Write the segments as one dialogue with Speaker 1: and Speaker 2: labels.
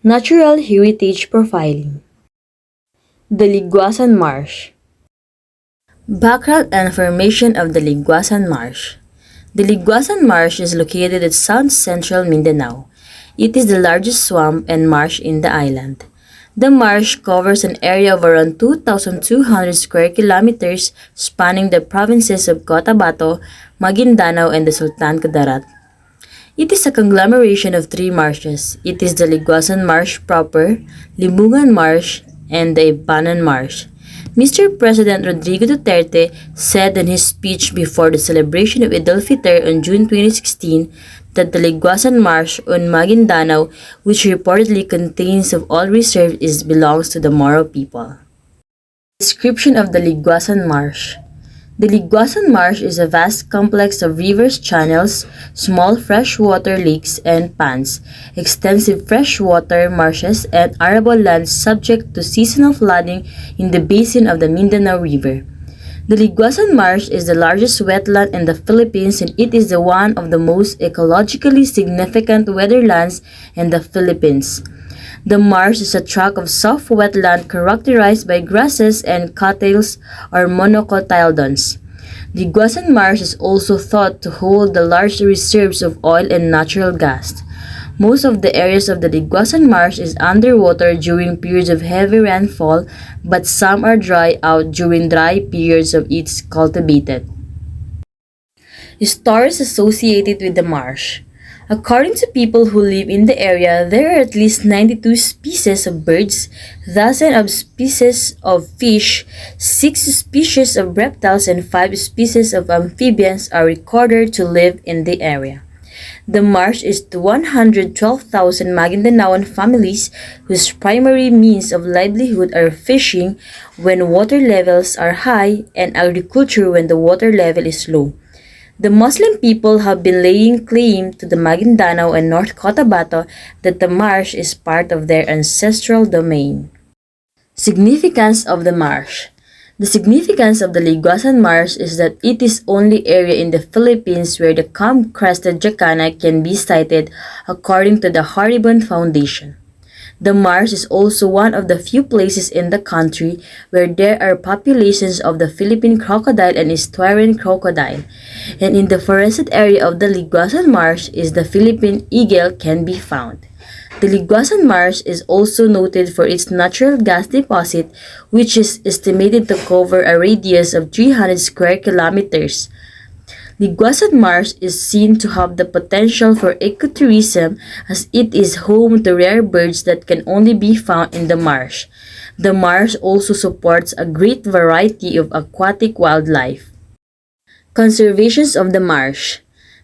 Speaker 1: Natural Heritage Profiling. The Liguasan Marsh. Background and formation of the Liguasan Marsh. The Liguasan Marsh is located at South Central Mindanao. It is the largest swamp and marsh in the island. The marsh covers an area of around 2,200 square kilometers spanning the provinces of Cotabato, Maguindanao, and the Sultan Kudarat. It is a conglomeration of three marshes. It is the Liguasan Marsh proper, Limbungan Marsh, and the Ibanan Marsh. Mr. President Rodrigo Duterte said in his speech before the celebration of Eid al-Fitr on June 2016 that the Liguasan Marsh on Maguindanao, which reportedly contains of all reserves, belongs to the Moro people. Description of the Liguasan Marsh. The Liguasan Marsh is a vast complex of rivers, channels, small freshwater lakes and ponds, extensive freshwater marshes, and arable lands subject to seasonal flooding in the basin of the Mindanao River. The Liguasan Marsh is the largest wetland in the Philippines, and it is one of the most ecologically significant wetlands in the Philippines. The marsh is a tract of soft wetland characterized by grasses and cattails or monocotyledons. The Liguasan Marsh is also thought to hold the large reserves of oil and natural gas. Most of the areas of the Liguasan Marsh is underwater during periods of heavy rainfall, but some are dry out during dry periods of its cultivated. Stories associated with the marsh. According to people who live in the area, there are at least 92 species of birds, dozens of species of fish, 6 species of reptiles, and 5 species of amphibians are recorded to live in the area. The marsh is to 112,000 Maguindanaoan families whose primary means of livelihood are fishing when water levels are high and agriculture when the water level is low. The Muslim people have been laying claim to the Maguindanao and North Cotabato that the marsh is part of their ancestral domain. Significance of the marsh. The significance of the Liguasan Marsh is that it is only area in the Philippines where the comb-crested jacana can be sighted according to the Haribon Foundation. The marsh is also one of the few places in the country where there are populations of the Philippine crocodile and estuarine crocodile, and in the forested area of the Liguasan Marsh is the Philippine eagle can be found. The Liguasan Marsh is also noted for its natural gas deposit, which is estimated to cover a radius of 300 square kilometers. Liguasan Marsh is seen to have the potential for ecotourism as it is home to rare birds that can only be found in the marsh. The marsh also supports a great variety of aquatic wildlife. Conservations of the marsh.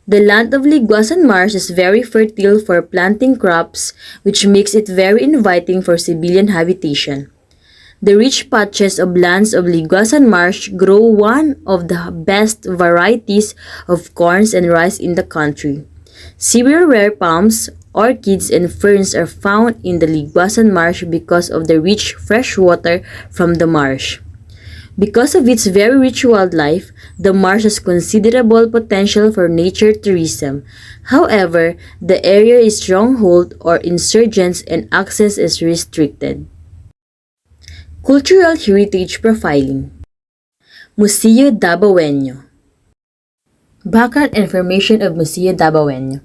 Speaker 1: The land of Liguasan Marsh is very fertile for planting crops, which makes it very inviting for civilian habitation. The rich patches of lands of Liguasan Marsh grow one of the best varieties of corns and rice in the country. Several rare palms, orchids, and ferns are found in the Liguasan Marsh because of the rich fresh water from the marsh. Because of its very rich wildlife, the marsh has considerable potential for nature tourism. However, the area is stronghold or insurgents and access is restricted. Cultural Heritage Profiling. Museo Dabaweño. Background information of Museo Dabaweño.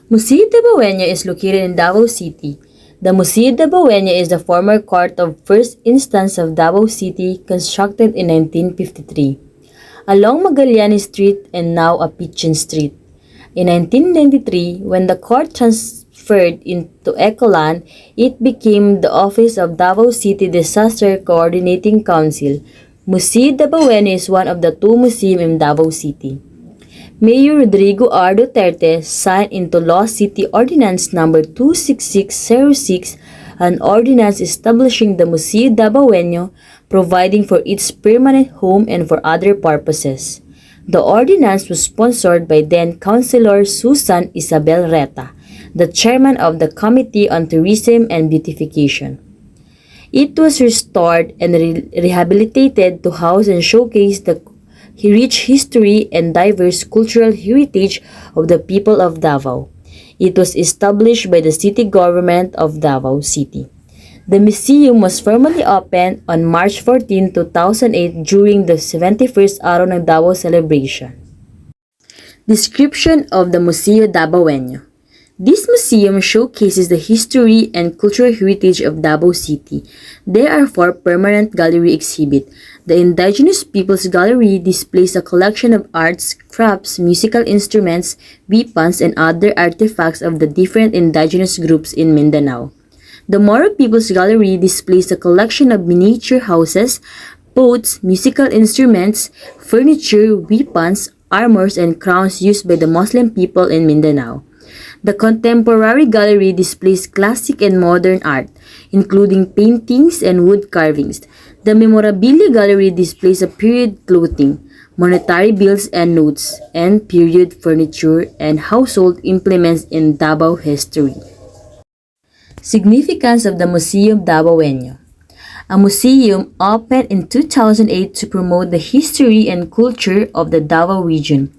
Speaker 1: Museo Dabaweño is located in Davao City. The Museo Dabaweño is the former court of first instance of Davao City, constructed in 1953, along Magallanes Street and now a Pigeon Street. In 1993, when the court transferred into Ecoland, it became the office of Davao City Disaster Coordinating Council. Museo Dabaweño is one of the 2 museums in Davao City. Mayor Rodrigo R. Duterte signed into law City Ordinance No. 26606, an ordinance establishing the Museo Dabaweño, providing for its permanent home and for other purposes. The ordinance was sponsored by then Councilor Susan Isabel Reta, the chairman of the Committee on Tourism and Beautification. It was restored and rehabilitated to house and showcase the rich history and diverse cultural heritage of the people of Davao. It was established by the city government of Davao City. The museum was formally opened on March 14, 2008 during the 71st Araw ng Davao celebration. Description of the Museo Davaoenyo. This museum showcases the history and cultural heritage of Davao City. There are 4 permanent gallery exhibits. The Indigenous Peoples Gallery displays a collection of arts, crafts, musical instruments, weapons, and other artifacts of the different indigenous groups in Mindanao. The Moro Peoples Gallery displays a collection of miniature houses, boats, musical instruments, furniture, weapons, armors, and crowns used by the Muslim people in Mindanao. The Contemporary Gallery displays classic and modern art, including paintings and wood carvings. The Memorabilia Gallery displays a period clothing, monetary bills and notes, and period furniture and household implements in Davao history. Significance of the Museum Davaoenyo. A museum opened in 2008 to promote the history and culture of the Davao region.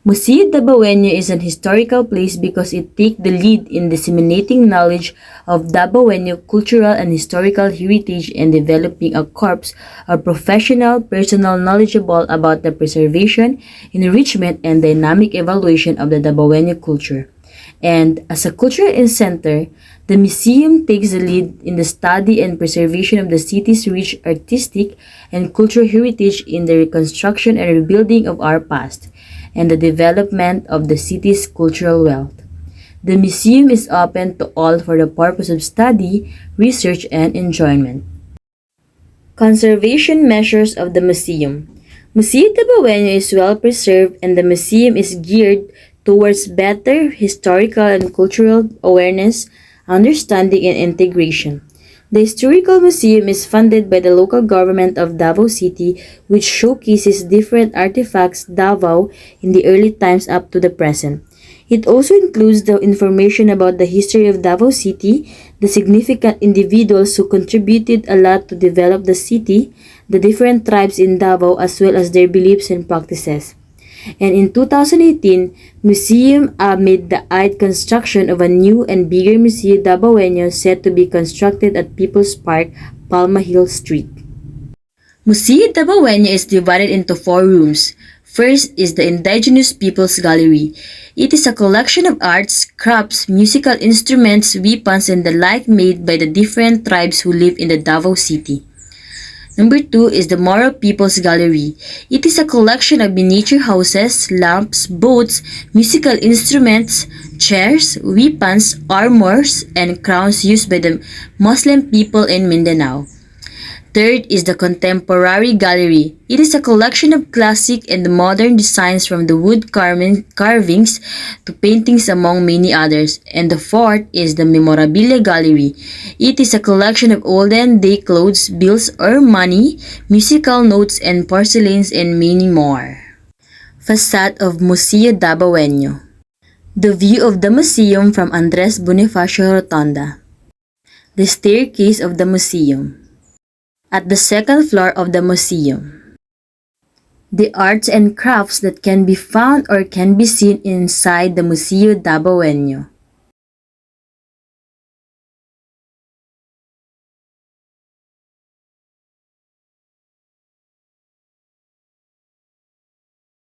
Speaker 1: Museo Davaoenyo is an historical place because it takes the lead in disseminating knowledge of Davaoenyo cultural and historical heritage and developing a corps of professional personnel knowledgeable about the preservation, enrichment, and dynamic evaluation of the Davaoenyo culture. And as a cultural center, the museum takes the lead in the study and preservation of the city's rich artistic and cultural heritage in the reconstruction and rebuilding of our past, and the development of the city's cultural wealth. The museum is open to all for the purpose of study, research, and enjoyment. Conservation measures of the museum. Museo Davaoenyo is well preserved and the museum is geared towards better historical and cultural awareness, understanding, and integration. The Historical Museum is funded by the local government of Davao City, which showcases different artifacts Davao in the early times up to the present. It also includes the information about the history of Davao City, the significant individuals who contributed a lot to develop the city, the different tribes in Davao, as well as their beliefs and practices. And in 2018, museum made the construction of a new and bigger Museo Davaoenyo set to be constructed at People's Park, Palma Hill Street. Museo Davaoenyo is divided into 4 rooms. First is the Indigenous Peoples Gallery. It is a collection of arts, crafts, musical instruments, weapons, and the like made by the different tribes who live in the Davao City. Number 2 is the Moro Peoples Gallery. It is a collection of miniature houses, lamps, boats, musical instruments, chairs, weapons, armors, and crowns used by the Muslim people in Mindanao. Third is the Contemporary Gallery. It is a collection of classic and modern designs from the wood carvings to paintings among many others. And the fourth is the Memorabilia Gallery. It is a collection of olden day clothes, bills or money, musical notes and porcelains and many more. Facade of Museo Davaoenyo. The view of the museum from Andres Bonifacio Rotonda. The staircase of the museum. At the second floor of the museum. The arts and crafts that can be found or can be seen inside the Museo Davaoenyo.